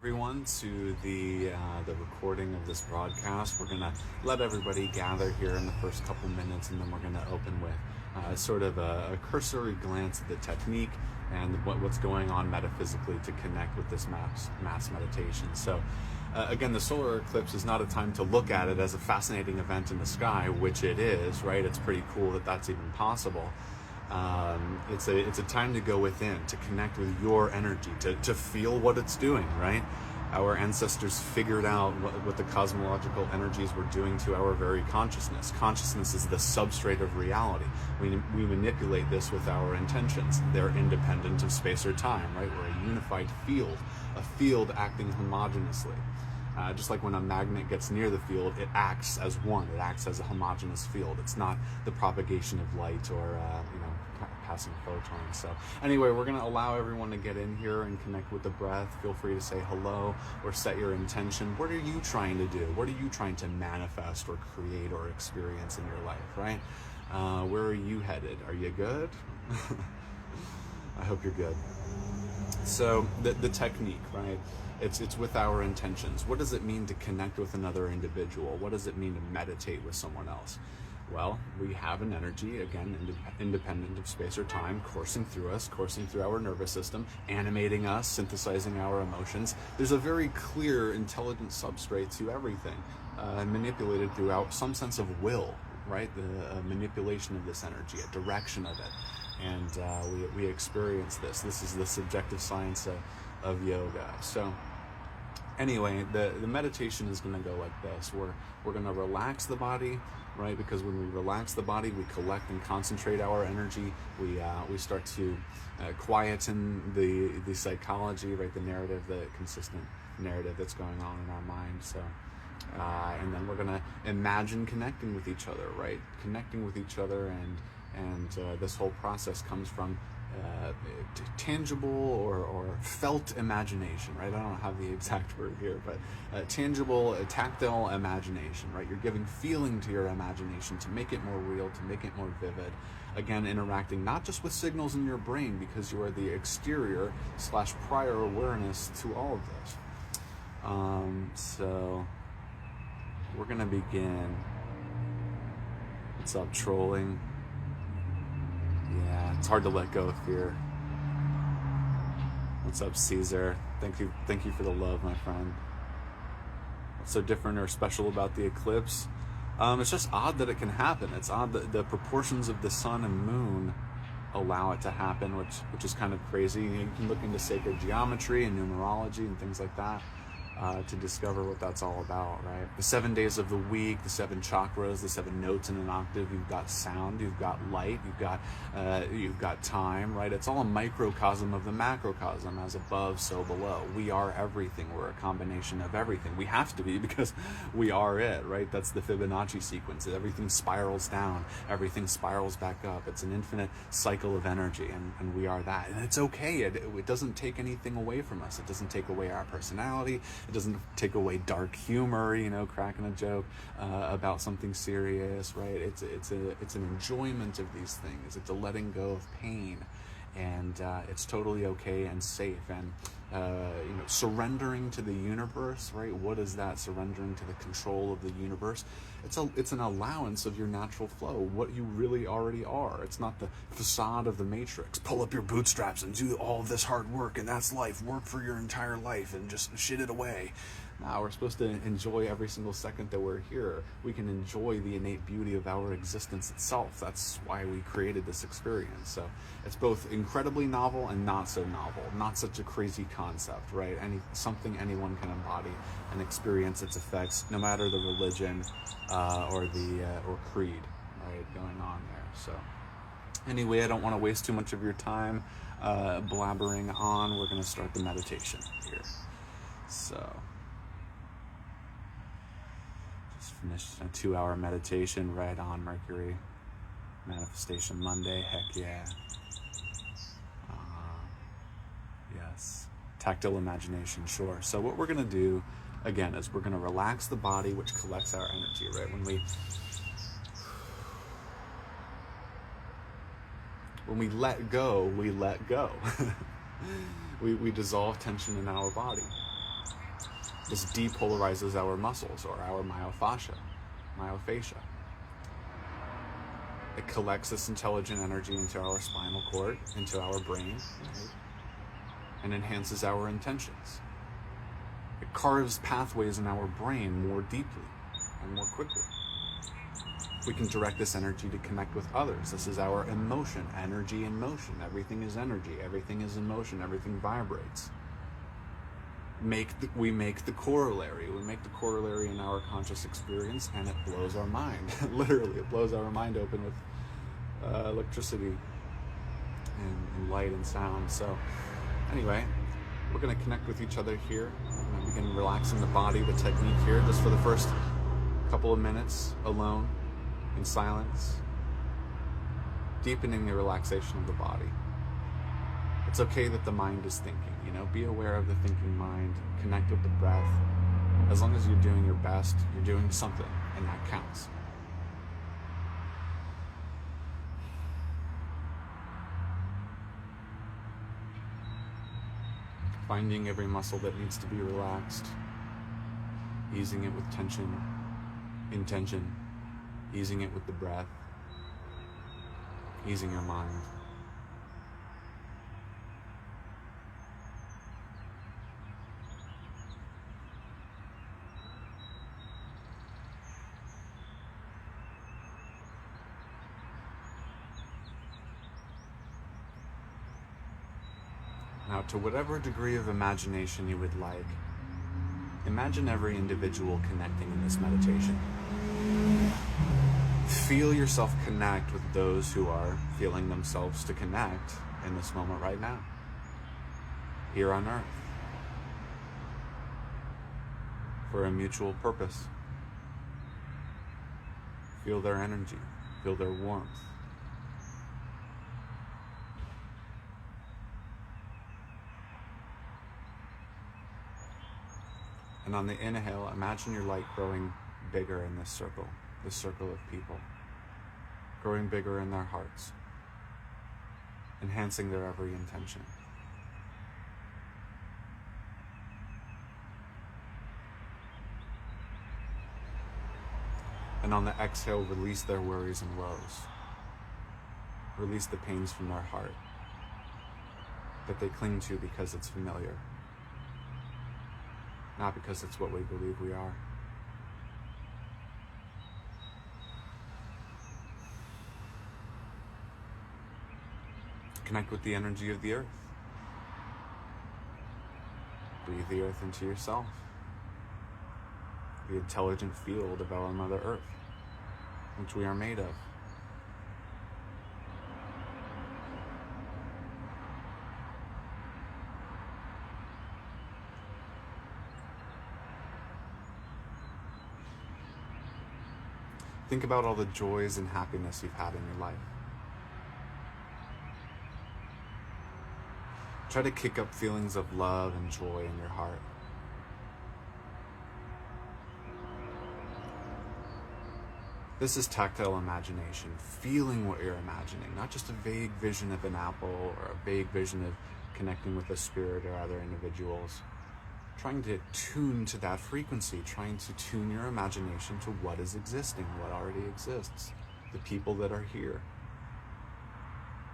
Everyone to the recording of this broadcast. We're gonna let everybody gather here in the first couple minutes, and then we're gonna open with sort of a cursory glance at the technique and what's going on metaphysically to connect with this mass meditation. So again, the solar eclipse is not a time to look at it as a fascinating event in the sky, which it is, right? It's pretty cool that that's even possible. It's a time to go within, to connect with your energy, to feel what it's doing, right? Our ancestors figured out what the cosmological energies were doing to our very consciousness. Consciousness is the substrate of reality. We manipulate this with our intentions. They're independent of space or time, right? We're a unified field, a field acting homogeneously. Just like when a magnet gets near the field, it acts as one. It acts as a homogeneous field. It's not the propagation of light or passing photons. So anyway, we're going to allow everyone to get in here and connect with the breath. Feel free to say hello or set your intention. What are you trying to do? What are you trying to manifest or create or experience in your life, right? Where are you headed? Are you good? I hope you're good. So the technique, right? It's with our intentions. What does it mean to connect with another individual? What does it mean to meditate with someone else? Well, we have an energy, again, independent of space or time, coursing through us, coursing through our nervous system, animating us, synthesizing our emotions. There's a very clear, intelligent substrate to everything, manipulated throughout some sense of will, right? The manipulation of this energy, a direction of it. And we experience this. This is the subjective science of yoga. So anyway, the meditation is going to go like this. We're going to relax the body, right? Because when we relax the body, we collect and concentrate our energy. We start to quieten the psychology, right? The narrative, the consistent narrative that's going on in our mind. So, and then we're going to imagine connecting with each other, right? Connecting with each other, and this whole process comes from tangible or felt imagination, right? I don't have the exact word here, but tangible, tactile imagination, right? You're giving feeling to your imagination to make it more real, to make it more vivid. Again, interacting not just with signals in your brain, because you are the exterior / prior awareness to all of this. So we're gonna begin. What's up, trolling? Yeah, it's hard to let go of fear. What's up, Caesar? Thank you for the love, my friend. What's so different or special about the eclipse? It's just odd that it can happen. It's odd that the proportions of the sun and moon allow it to happen, which is kind of crazy. You can look into sacred geometry and numerology and things like that to discover what that's all about, right? The 7 days of the week, the 7 chakras, the 7 notes in an octave. You've got sound, you've got light, you've got time, right? It's all a microcosm of the macrocosm, as above, so below. We are everything. We're a combination of everything. We have to be, because we are it, right? That's the Fibonacci sequence. Everything spirals down, everything spirals back up. It's an infinite cycle of energy, and we are that. And it's okay. It doesn't take anything away from us. It doesn't take away our personality. It doesn't take away dark humor, cracking a joke about something serious, right? It's an enjoyment of these things. It's a letting go of pain, and it's totally okay and safe. And surrendering to the universe, right? What is that? Surrendering to the control of the universe. It's an allowance of your natural flow, what you really already are. It's not the facade of the Matrix. Pull up your bootstraps and do all this hard work, and that's life. Work for your entire life and just shit it away. Now we're supposed to enjoy every single second that we're here. We can enjoy the innate beauty of our existence itself. That's why we created this experience. So it's both incredibly novel and not so novel. Not such a crazy concept, right? Something anyone can embody and experience its effects, no matter the religion or creed, right, going on there. So anyway, I don't want to waste too much of your time blabbering on. We're going to start the meditation here. So finished a 2-hour meditation right on Mercury. Manifestation Monday, heck yeah. Yes. Tactile imagination, sure. So what we're going to do, again, is we're going to relax the body, which collects our energy, right? When we let go, we let go. we dissolve tension in our body. This depolarizes our muscles, or our myofascia. It collects this intelligent energy into our spinal cord, into our brain, right? And enhances our intentions. It carves pathways in our brain more deeply and more quickly. We can direct this energy to connect with others. This is our emotion, energy in motion. Everything is energy, everything is in motion, everything vibrates. We make the corollary. We make the corollary in our conscious experience, and it blows our mind. Literally, it blows our mind open with electricity and light and sound. So anyway, we're going to connect with each other here. We're going to begin relaxing the body, the technique here, just for the first couple of minutes alone in silence, deepening the relaxation of the body. It's okay that the mind is thinking, be aware of the thinking mind, connect with the breath. As long as you're doing your best, you're doing something, and that counts. Finding every muscle that needs to be relaxed, easing it with tension, intention, easing it with the breath, easing your mind. Now, to whatever degree of imagination you would like, imagine every individual connecting in this meditation. Feel yourself connect with those who are feeling themselves to connect in this moment right now, here on Earth, for a mutual purpose. Feel their energy, feel their warmth. And on the inhale, imagine your light growing bigger in this circle of people, growing bigger in their hearts, enhancing their every intention. And on the exhale, release their worries and woes. Release the pains from their heart that they cling to because it's familiar, not because it's what we believe we are. Connect with the energy of the earth. Breathe the earth into yourself. The intelligent field of our Mother Earth, which we are made of. Think about all the joys and happiness you've had in your life. Try to kick up feelings of love and joy in your heart. This is tactile imagination, feeling what you're imagining, not just a vague vision of an apple or a vague vision of connecting with a spirit or other individuals. Trying to tune to that frequency, trying to tune your imagination to what is existing, what already exists, the people that are here.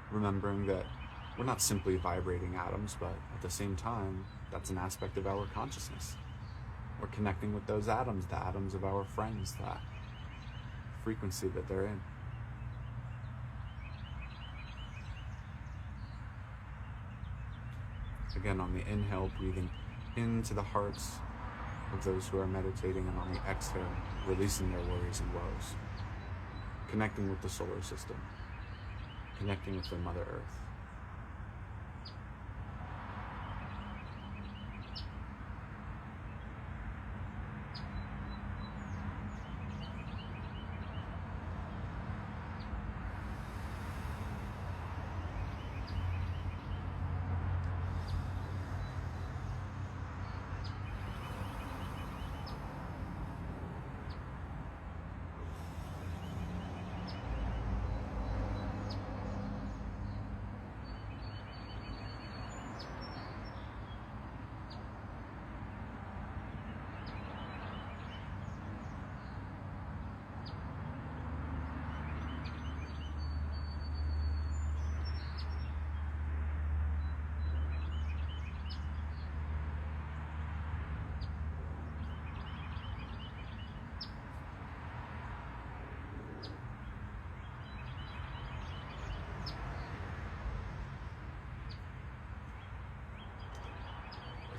Remembering that we're not simply vibrating atoms, but at the same time, that's an aspect of our consciousness. We're connecting with those atoms, the atoms of our friends, that frequency that they're in. Again, on the inhale, breathing into the hearts of those who are meditating, and on the exhale, releasing their worries and woes. Connecting with the solar system. Connecting with their Mother Earth.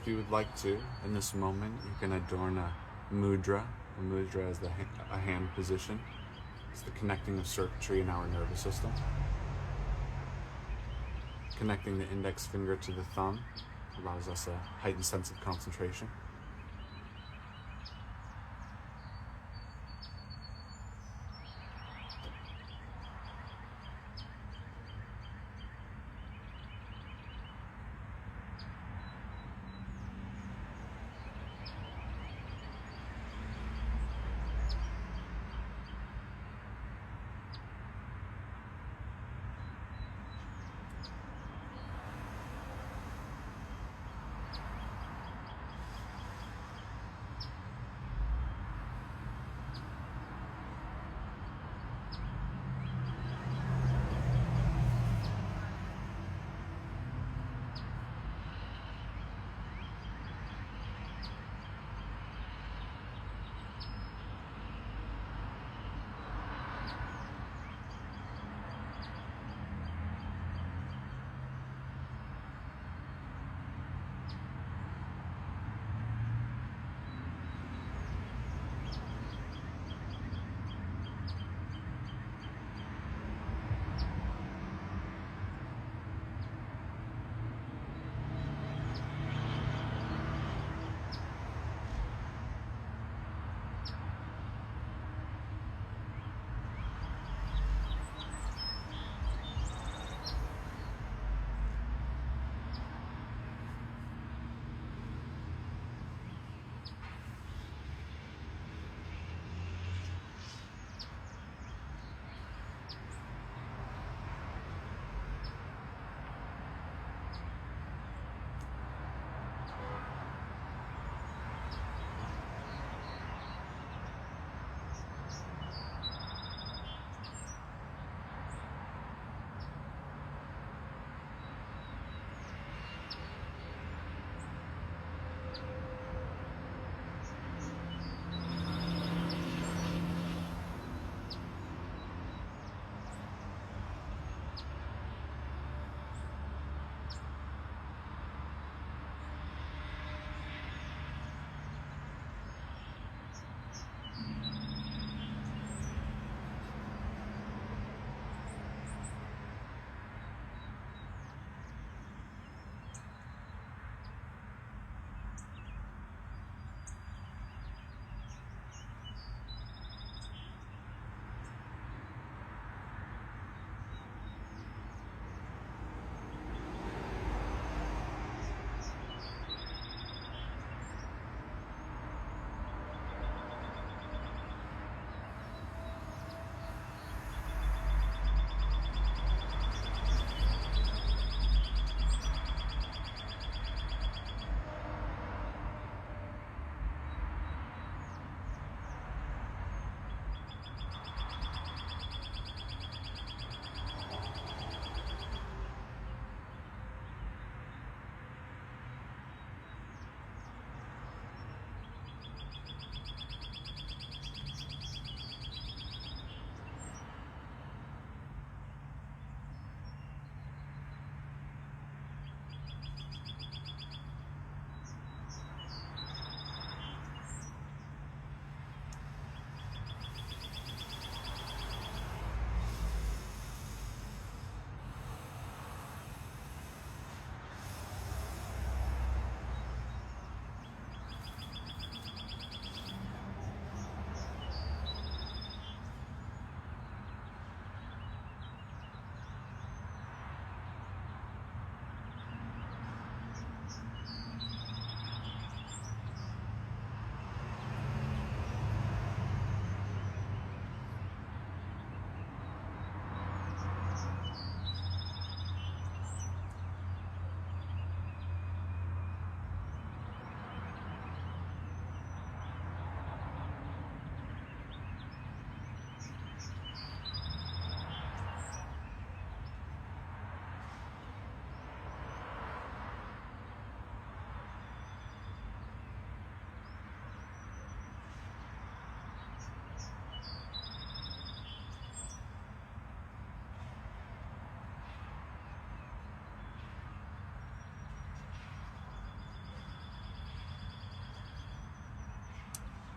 if you would like to, in this moment, you can adorn a mudra. A mudra is a hand position. It's the connecting of circuitry in our nervous system. Connecting the index finger to the thumb allows us a heightened sense of concentration.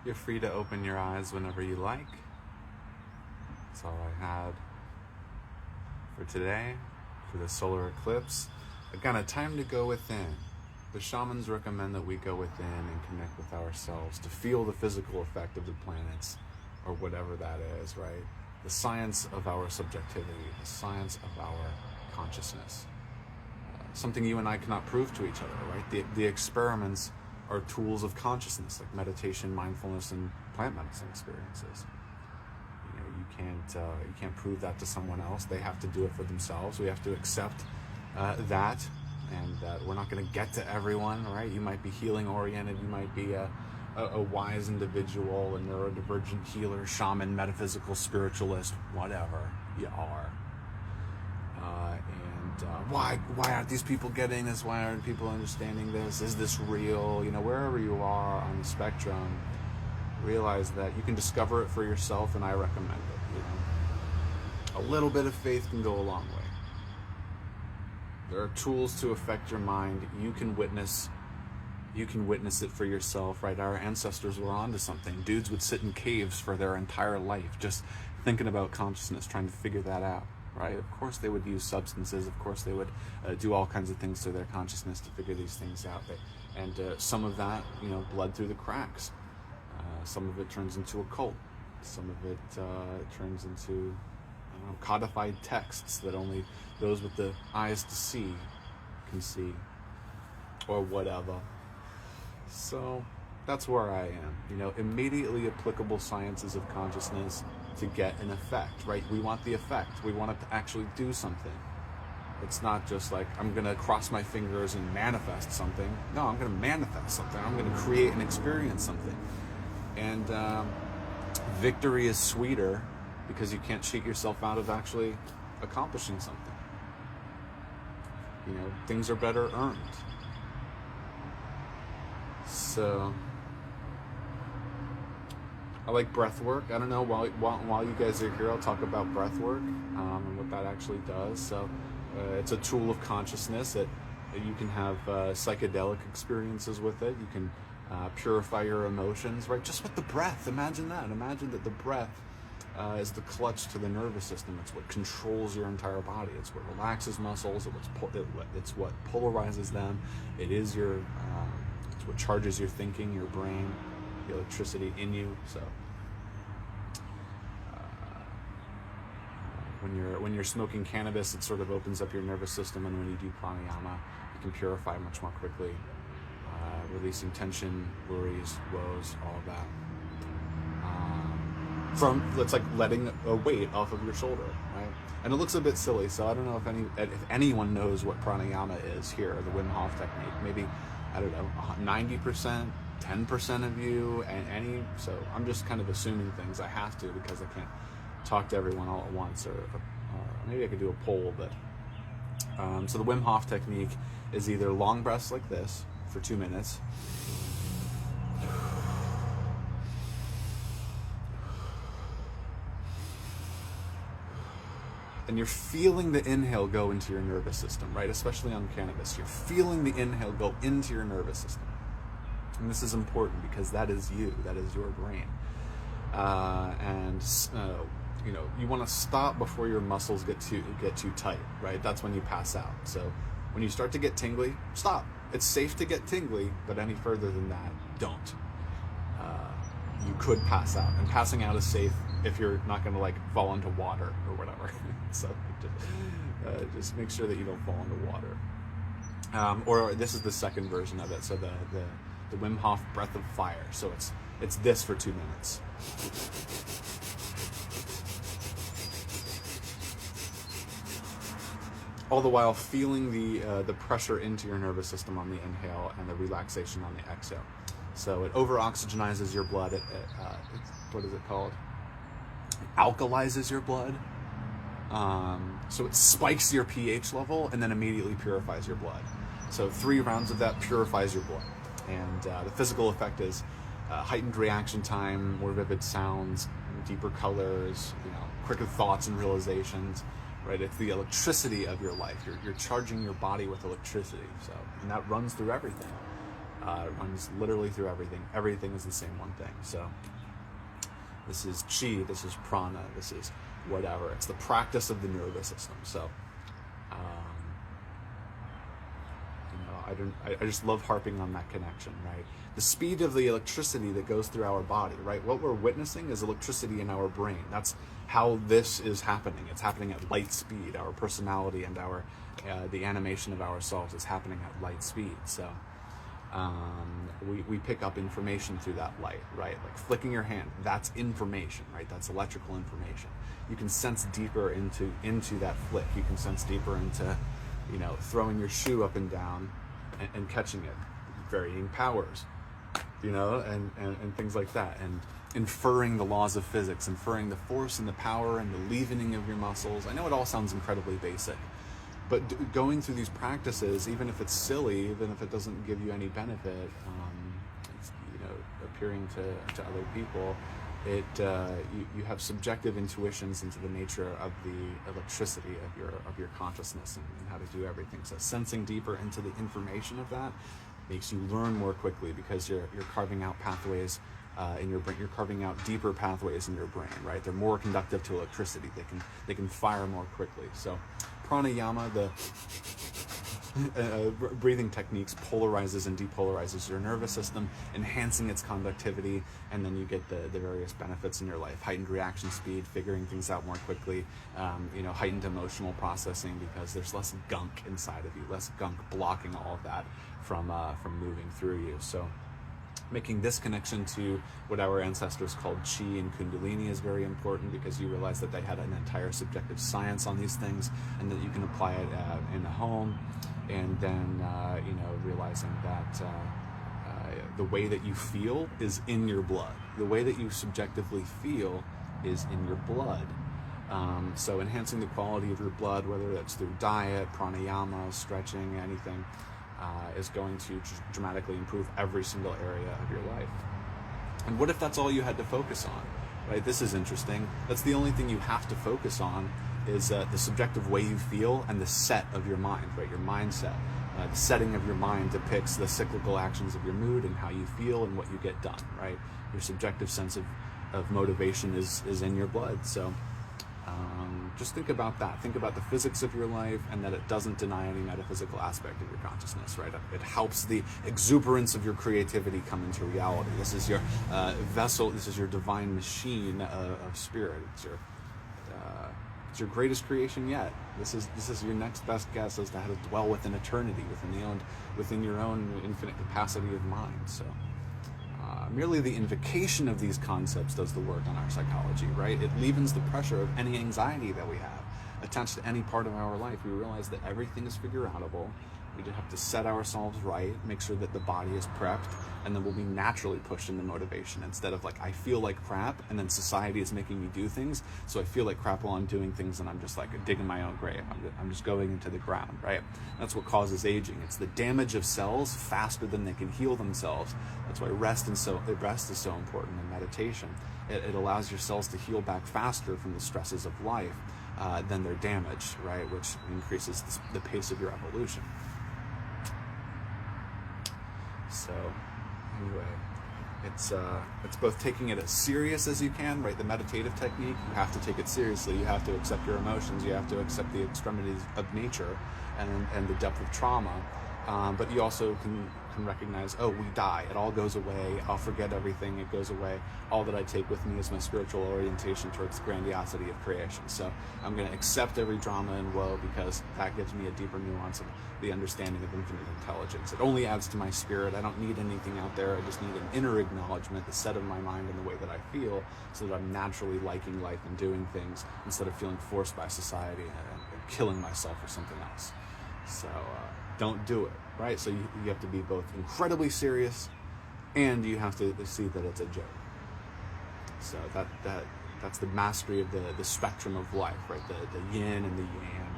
You're free to open your eyes whenever you like. That's all I had for today, for the solar eclipse. Again, a time to go within. The shamans recommend that we go within and connect with ourselves to feel the physical effect of the planets, or whatever that is, right? The science of our subjectivity, the science of our consciousness. Something you and I cannot prove to each other, right? The experiments are tools of consciousness, like meditation, mindfulness, and plant medicine experiences. You can't prove that to someone else. They have to do it for themselves. We have to accept that, and that we're not going to get to everyone, right? You might be healing oriented. You might be a wise individual, a neurodivergent healer, shaman, metaphysical spiritualist, whatever you are. Why aren't these people getting this? Why aren't people understanding this? Is this real? Wherever you are on the spectrum, realize that you can discover it for yourself, and I recommend it. A little bit of faith can go a long way. There are tools to affect your mind. You can witness it for yourself, right? Our ancestors were onto something. Dudes would sit in caves for their entire life, just thinking about consciousness, trying to figure that out. Right? Of course they would use substances. Of course they would do all kinds of things to their consciousness to figure these things out. And some of that, bled through the cracks. Some of it turns into a cult. Some of it turns into codified texts that only those with the eyes to see can see, or whatever. So that's where I am. Immediately applicable sciences of consciousness to get an effect, right? We want the effect. We want it to actually do something. It's not just like, I'm going to cross my fingers and manifest something. No, I'm going to manifest something. I'm going to create and experience something. And victory is sweeter because you can't cheat yourself out of actually accomplishing something. Things are better earned. So I like breath work. I don't know, while you guys are here, I'll talk about breath work and what that actually does. So it's a tool of consciousness that you can have psychedelic experiences with it. You can purify your emotions, right? Just with the breath. Imagine that. Imagine that the breath is the clutch to the nervous system. It's what controls your entire body. It's what relaxes muscles. It's what polarizes them. It is it's what charges your thinking, your brain, the electricity in you. So when you're smoking cannabis, it sort of opens up your nervous system, and when you do pranayama, you can purify much more quickly, releasing tension, worries, woes, all of that. It's like letting a weight off of your shoulder, right? And it looks a bit silly, so I don't know if anyone knows what pranayama is here, or the Wim Hof technique. Maybe, I don't know, 90%, 10% of you, and so I'm just kind of assuming things. I have to, because I can't talk to everyone all at once, or maybe I could do a poll. But so the Wim Hof technique is either long breaths like this for 2 minutes, and you're feeling the inhale go into your nervous system, right? Especially on cannabis, you're feeling the inhale go into your nervous system. And this is important because that is you, that is your brain. You want to stop before your muscles get too tight, right? That's when you pass out. So when you start to get tingly, stop. It's safe to get tingly, but any further than that, don't. You could pass out, and passing out is safe if you're not going to fall into water or whatever. So just make sure that you don't fall into water. Or this is the second version of it. So the Wim Hof breath of fire. So it's this for 2 minutes. All the while feeling the pressure into your nervous system on the inhale and the relaxation on the exhale. So it over-oxygenizes your blood. What is it called? It alkalizes your blood. So it spikes your pH level and then immediately purifies your blood. So 3 rounds of that purifies your blood. And the physical effect is heightened reaction time, more vivid sounds, deeper colors, quicker thoughts and realizations. Right, it's the electricity of your life. You're charging your body with electricity, and that runs through everything. It runs literally through everything. Everything is the same one thing. So this is chi, this is prana, this is whatever. It's the practice of the nervous system. So, I just love harping on that connection, right? The speed of the electricity that goes through our body, right? What we're witnessing is electricity in our brain. That's how this is happening. It's happening at light speed. Our personality and the animation of ourselves is happening at light speed. So we pick up information through that light, right? Like flicking your hand, that's information, right? That's electrical information. You can sense deeper into that flick. You can sense deeper into, throwing your shoe up and down and catching it, varying powers, and things like that, and inferring the laws of physics, inferring the force and the power and the leavening of your muscles. I know it all sounds incredibly basic, but going through these practices, even if it's silly, even if it doesn't give you any benefit, it's, appearing to other people, you have subjective intuitions into the nature of the electricity of your consciousness and how to do everything. So sensing deeper into the information of that makes you learn more quickly, because you're carving out pathways in your brain. You're carving out deeper pathways in your brain, right? They're more conductive to electricity. They can fire more quickly. So pranayama, the breathing techniques, polarizes and depolarizes your nervous system, enhancing its conductivity, and then you get the various benefits in your life: heightened reaction speed, figuring things out more quickly, heightened emotional processing, because there's less gunk inside of you, less gunk blocking all of that from moving through you. So making this connection to what our ancestors called chi and kundalini is very important, because you realize that they had an entire subjective science on these things, and that you can apply it in the home. And then, realizing that the way that you feel is in your blood. The way that you subjectively feel is in your blood. So enhancing the quality of your blood, whether that's through diet, pranayama, stretching, anything, is going to dramatically improve every single area of your life. And what if that's all you had to focus on, right? This is interesting. That's the only thing you have to focus on, is the subjective way you feel and the set of your mind, right? Your mindset. The setting of your mind depicts the cyclical actions of your mood and how you feel and what you get done, right? Your subjective sense of motivation is in your blood. So just think about that. Think about the physics of your life, and that it doesn't deny any metaphysical aspect of your consciousness, right? It helps the exuberance of your creativity come into reality. This is your vessel. This is your divine machine of spirit. It's your greatest creation yet. This is your next best guess as to how to dwell within eternity, within your own infinite capacity of mind. So merely the invocation of these concepts does the work on our psychology, right? It leavens the pressure of any anxiety that we have attached to any part of our life. We realize that everything is figure-outable. We just have to set ourselves right, make sure that the body is prepped, and then we'll be naturally pushed into motivation, instead of like, I feel like crap, and then society is making me do things, so I feel like crap while I'm doing things, and I'm just like digging my own grave. I'm just going into the ground, right? That's what causes aging. It's the damage of cells faster than they can heal themselves. That's why rest is so important in meditation. It allows your cells to heal back faster from the stresses of life than they're damaged, right? Which increases the pace of your evolution. So anyway, it's both taking it as serious as you can, right? The meditative technique, you have to take it seriously. You have to accept your emotions. You have to accept the extremities of nature and the depth of trauma. But you also can recognize, oh, we die. It all goes away. I'll forget everything. It goes away. All that I take with me is my spiritual orientation towards the grandiosity of creation. So I'm going to accept every drama and woe, because that gives me a deeper nuance of the understanding of infinite intelligence. It only adds to my spirit. I don't need anything out there. I just need an inner acknowledgement, the set of my mind and the way that I feel, so that I'm naturally liking life and doing things, instead of feeling forced by society and killing myself for something else. So don't do it, right? So you have to be both incredibly serious, and you have to see that it's a joke. So that's the mastery of the spectrum of life, right? The yin and the yang,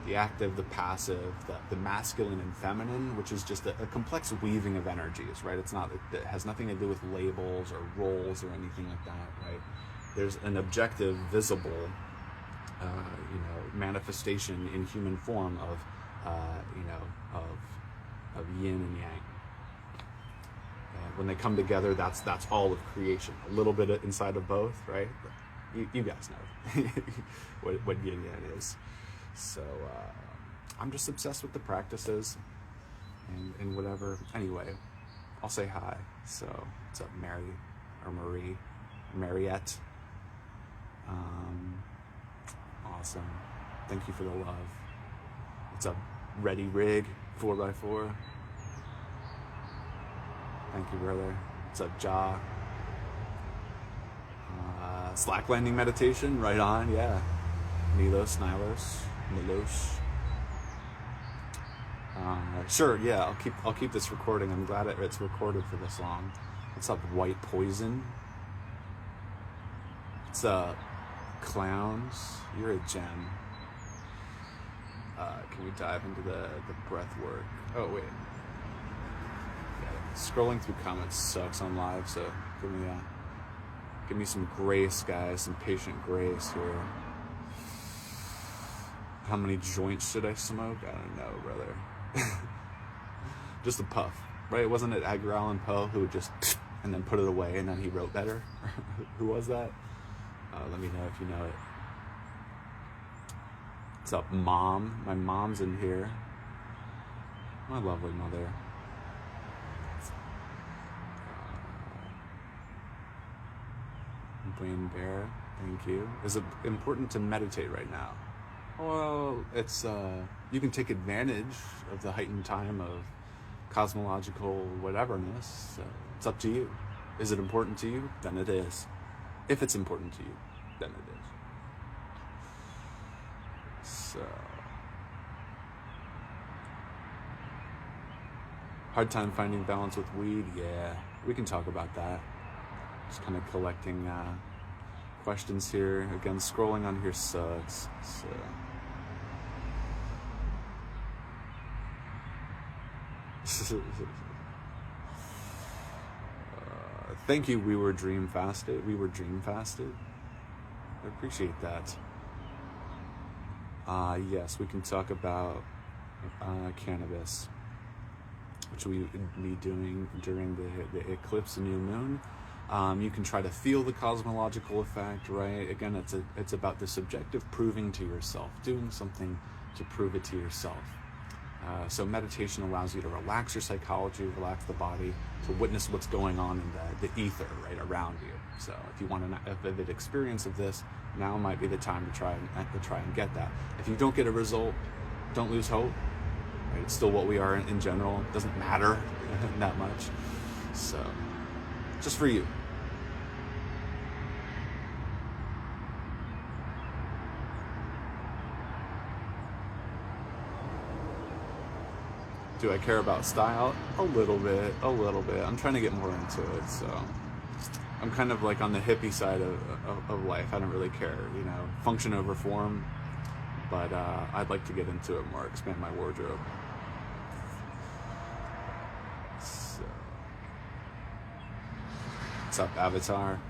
the active, the passive, the masculine and feminine, which is just a complex weaving of energies, right? It has nothing to do with labels or roles or anything like that, right? There's an objective, visible, manifestation in human form of yin and yang. when they come together, that's all of creation. A little bit inside of both, right? You guys know what yin yang is. So I'm just obsessed with the practices and whatever. Anyway, I'll say hi. So what's up, Mary or Marie, Mariette? Awesome. Thank you for the love. What's up, Ready Rig 4x4? Thank you, brother. What's up, Ja? Slack landing meditation, right on, yeah. Nilos. Sure, yeah. I'll keep this recording. I'm glad it's recorded for this long. What's up, White Poison? What's up, Clowns? You're a gem. Can we dive into the breath work? Oh wait. Yeah, scrolling through comments sucks on live, so give me some grace, guys, some patient grace here. How many joints should I smoke? I don't know, brother. Just a puff, right? Wasn't it Edgar Allan Poe who would just and then put it away and then he wrote better? Who was that? Let me know if you know it. What's up, Mom? My mom's in here. My lovely mother. Wayne Bear, thank you. Is it important to meditate right now? Well, it's you can take advantage of the heightened time of cosmological whateverness. So it's up to you. Is it important to you? Then it is. If it's important to you, then it is. So hard time finding balance with weed. Yeah, we can talk about that. Just kind of collecting questions here. Again, scrolling on here sucks. So thank you. We were dream fasted. I appreciate that. Yes, we can talk about cannabis, which we would be doing during the eclipse and new moon. You can try to feel the cosmological effect, right? Again, it's about the subjective proving to yourself, doing something to prove it to yourself. So meditation allows you to relax your psychology, relax the body, to witness what's going on in the ether, right, around you. So if you want a vivid experience of this, now might be the time to try and get that. If you don't get a result, don't lose hope. Right? It's still what we are in general. It doesn't matter that much. So just for you. Do I care about style? A little bit. I'm trying to get more into it, so I'm kind of like on the hippie side of life. I don't really care, function over form, but I'd like to get into it more, expand my wardrobe. So, what's up, Avatar?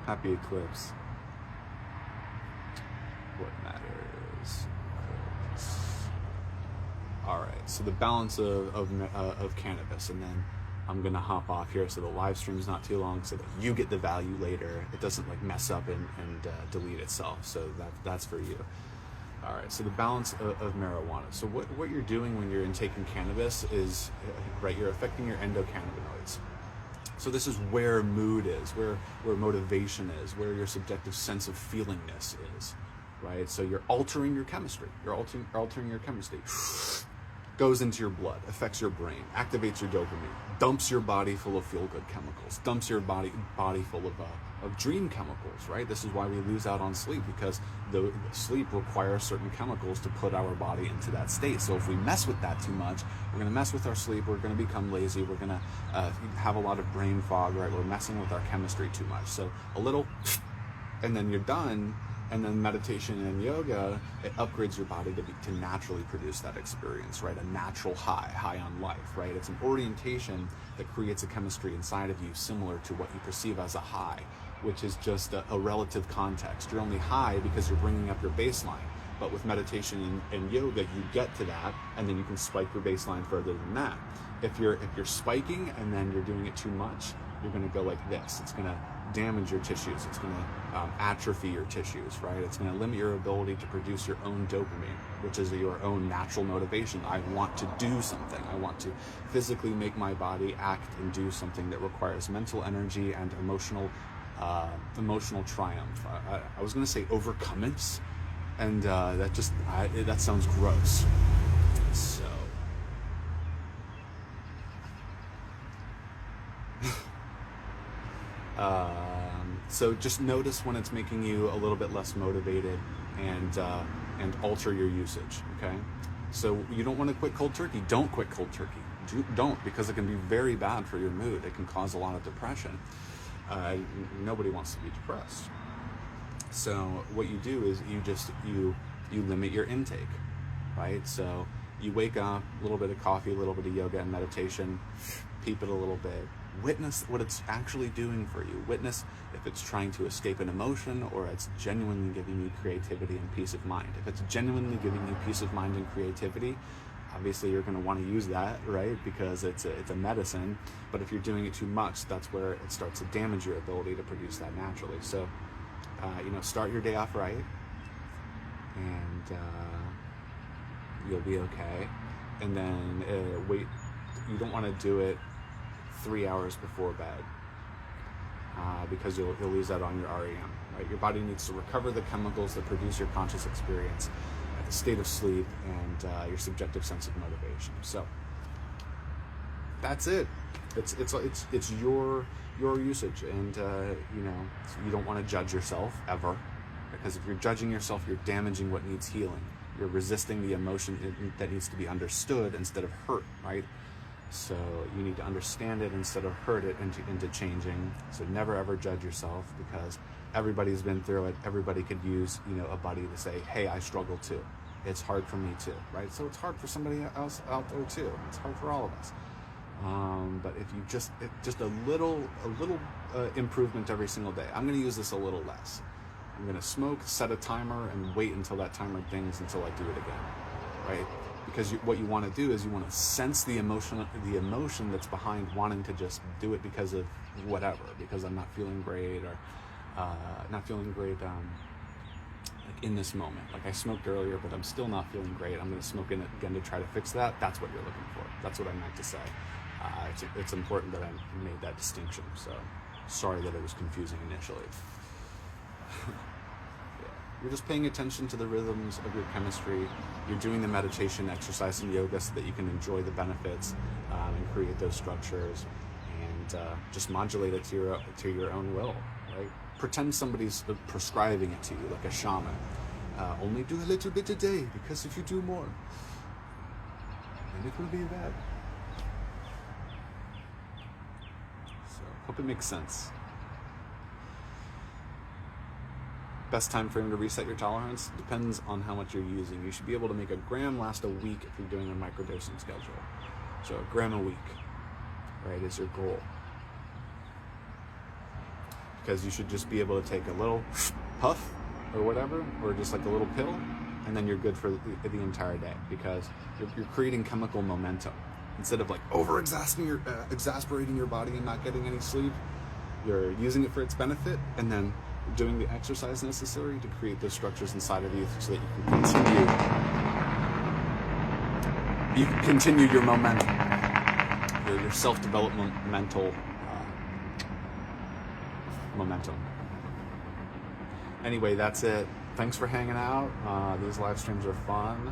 Happy Eclipse. What matters? All right, so the balance of cannabis, and then I'm gonna hop off here so the live stream's not too long, so that you get the value later. It doesn't like mess up and delete itself. So that's for you. All right, so the balance of marijuana. So what you're doing when you're intaking cannabis is, right, you're affecting your endocannabinoids. So this is where mood is, where motivation is, where your subjective sense of feelingness is, right? So you're altering your chemistry. You're altering your chemistry. Goes into your blood, affects your brain, activates your dopamine, dumps your body full of feel-good chemicals, dumps your body full of dream chemicals, right? This is why we lose out on sleep, because the sleep requires certain chemicals to put our body into that state. So if we mess with that too much, we're going to mess with our sleep, we're going to become lazy, we're going to have a lot of brain fog, right? We're messing with our chemistry too much. So a little, and then you're done. And then meditation and yoga, it upgrades your body to naturally produce that experience, right? A natural high on life, right? It's an orientation that creates a chemistry inside of you similar to what you perceive as a high, which is just a relative context. You're only high because you're bringing up your baseline. But with meditation and yoga, you get to that, and then you can spike your baseline further than that. If you're spiking and then you're doing it too much, you're going to go like this. It's going to damage your tissues. It's going to atrophy your tissues, right? It's going to limit your ability to produce your own dopamine, which is your own natural motivation. I want to do something. I want to physically make my body act and do something that requires mental energy and emotional triumph. I was going to say overcomance, and that sounds gross. So. So just notice when it's making you a little bit less motivated, and alter your usage. Okay, so you don't want to quit cold turkey. Don't quit cold turkey. Don't, because it can be very bad for your mood. It can cause a lot of depression. Nobody wants to be depressed. So what you do is you limit your intake, right? So you wake up, a little bit of coffee, a little bit of yoga and meditation, peep it a little bit. Witness what it's actually doing for you. Witness if it's trying to escape an emotion, or it's genuinely giving you creativity and peace of mind. If it's genuinely giving you peace of mind and creativity, obviously you're going to want to use that, right? Because it's a medicine. But if you're doing it too much, that's where it starts to damage your ability to produce that naturally. So, start your day off right, and you'll be okay. And then wait. You don't want to do it 3 hours before bed, because you'll lose that on your REM, right? Your body needs to recover the chemicals that produce your conscious experience at the state of sleep and your subjective sense of motivation. So that's it. It's your usage, and you don't want to judge yourself ever, because if you're judging yourself, you're damaging what needs healing. You're resisting the emotion that needs to be understood instead of hurt, right? So you need to understand it instead of hurt it into changing. So never ever judge yourself, because everybody's been through it. Everybody could use, a buddy to say, hey, I struggle too. It's hard for me too, right? So it's hard for somebody else out there too. It's hard for all of us. But if you just a little improvement every single day. I'm going to use this a little less. I'm going to smoke, set a timer, and wait until that timer dings until I do it again, right? Because what you want to do is you want to sense the emotion that's behind wanting to just do it because of whatever, because I'm not feeling great, or like in this moment. Like I smoked earlier, but I'm still not feeling great. I'm going to smoke in it again to try to fix that. That's what you're looking for. That's what I meant to say. It's important that I made that distinction. So sorry that it was confusing initially. You're just paying attention to the rhythms of your chemistry. You're doing the meditation, exercise, and yoga so that you can enjoy the benefits and create those structures, and just modulate it to your own will, right? Pretend somebody's prescribing it to you, like a shaman. Only do a little bit a day, because if you do more, then it will be bad. So, hope it makes sense. Best time frame to reset your tolerance depends on how much you're using. You should be able to make a gram last a week if you're doing a microdosing schedule. So a gram a week, right, is your goal. Because you should just be able to take a little puff or whatever, or just like a little pill, and then you're good for the entire day, because you're creating chemical momentum. Instead of like exasperating your body and not getting any sleep, you're using it for its benefit, and then doing the exercise necessary to create those structures inside of you so that you can continue your momentum, your self-developmental momentum. Anyway, that's it. Thanks for hanging out. These live streams are fun.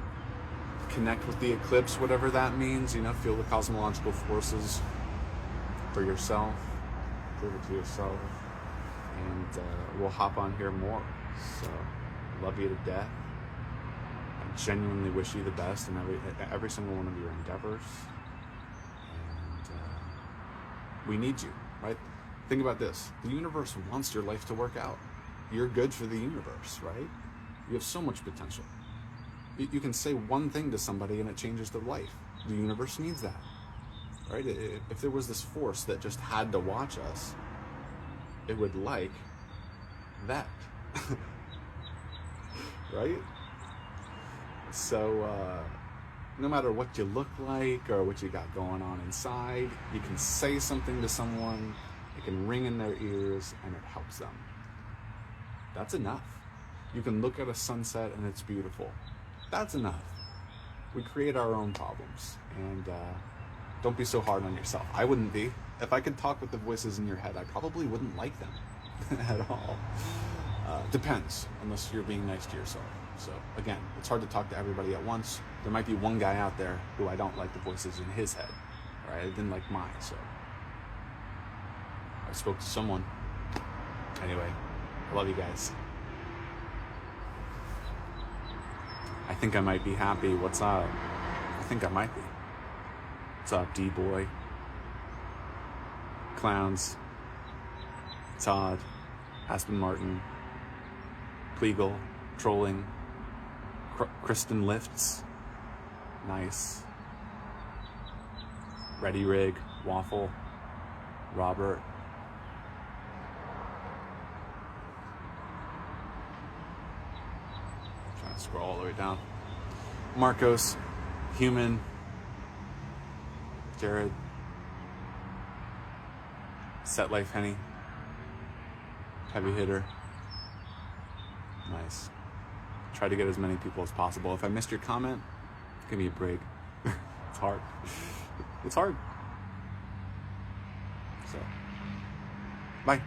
Connect with the eclipse, whatever that means. Feel the cosmological forces for yourself. Prove it to yourself. And we'll hop on here more. So, love you to death. I genuinely wish you the best in every single one of your endeavors. And we need you, right? Think about this. The universe wants your life to work out. You're good for the universe, right? You have so much potential. You can say one thing to somebody and it changes their life. The universe needs that, right? If there was this force that just had to watch us, it would like that, right? So no matter what you look like or what you got going on inside, you can say something to someone, it can ring in their ears, and it helps them. That's enough. You can look at a sunset and it's beautiful. That's enough. We create our own problems, and don't be so hard on yourself. I wouldn't be. If I could talk with the voices in your head, I probably wouldn't like them at all. Depends, unless you're being nice to yourself. So again, it's hard to talk to everybody at once. There might be one guy out there who I don't like the voices in his head, right? I didn't like mine, so I spoke to someone. Anyway, I love you guys. I think I might be happy. What's up? I think I might be. What's up, D-Boy? Clowns. Todd. Aspen Martin. Pleagle. Trolling. Kristen Lifts. Nice. Ready Rig. Waffle. Robert. Trying to scroll all the way down. Marcos. Human. Jared. Set Life Henny. Heavy Hitter. Nice. Try to get as many people as possible. If I missed your comment, give me a break. It's hard. It's hard. So, bye.